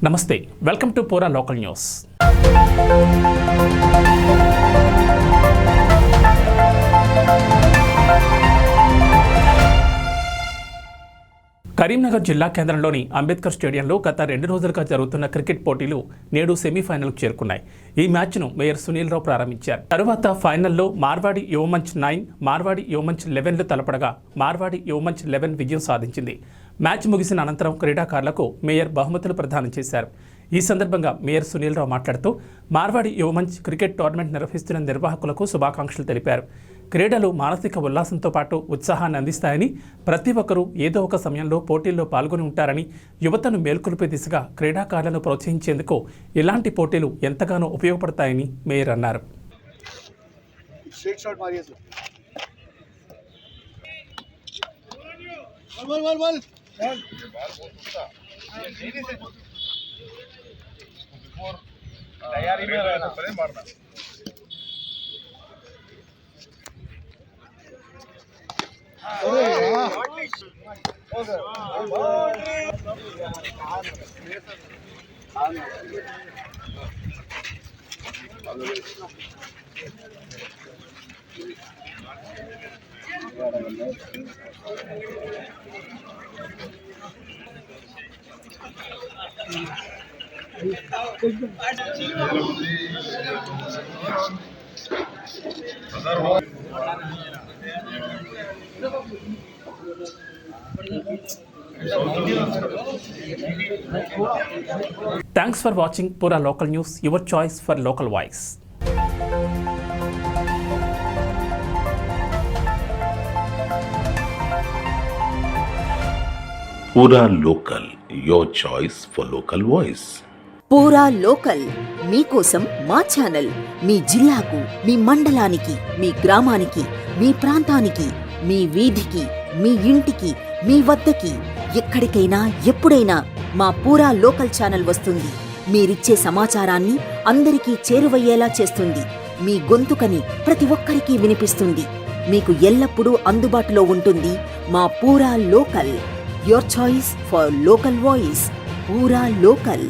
నమస్తే, welcome to పూరా local news. Karimnagar జిల్లా కేంద్రంలోని అంబేద్కర్ స్టేడియంలో గత 2 రోజులుగా జరుగుతున్న క్రికెట్ పోటీలు నేడు సెమీఫైనల్కు చేరుకున్నాయి. ఈ మ్యాచ్ను మేయర్ సునీల్ రావు ప్రారంభించారు. తరువాత ఫైనల్లో మార్వాడి యువమంచ్ 9, మార్వాడి యువమంచ్ 11లు తలపడగా మార్వాడి యువమంచ్ 11 విజయం సాధించింది. మ్యాచ్ ముగిసిన అనంతరం క్రీడాకారులకు మేయర్ బహుమతులు ప్రదానం చేశారు. ఈ సందర్భంగా మేయర్ సునీల్ రావు మాట్లాడుతూ మార్వాడి యువమంచ్ క్రికెట్ టోర్నమెంట్ నిర్వహిస్తున్న నిర్వాహకులకు శుభాకాంక్షలు తెలిపారు. క్రీడలు మానసిక ఉల్లాసంతో పాటు ఉత్సాహాన్ని అందిస్తాయని, ప్రతి ఒక్కరూ ఏదో ఒక సమయంలో పోటీల్లో పాల్గొని ఉంటారని, యువతను మేల్కొల్పే దిశగా క్రీడాకారులను ప్రోత్సహించేందుకు ఇలాంటి పోటీలు ఎంతగానో ఉపయోగపడతాయని మేయర్ అన్నారు. Thanks for watching Pura Local News, your choice for local voice. Pura Local, your choice for local voice. పూరా లోకల్ మీకోసం మా ఛానల్. మీ జిల్లాకు, మీ మండలానికి, మీ గ్రామానికి, మీ ప్రాంతానికి, మీ వీధికి, మీ ఇంటికి, మీ వద్దకి, ఎక్కడికైనా ఎప్పుడైనా మా పూరా లోకల్ ఛానల్ వస్తుంది. మీరిచ్చే సమాచారాన్ని అందరికీ చేరువయ్యేలా చేస్తుంది. మీ గొంతుకని ప్రతి ఒక్కరికి వినిపిస్తుంది. మీకు ఎల్లప్పుడూ అందుబాటులో ఉంటుంది మా పూరా local. Your choice for local voice. పూరా లోకల్.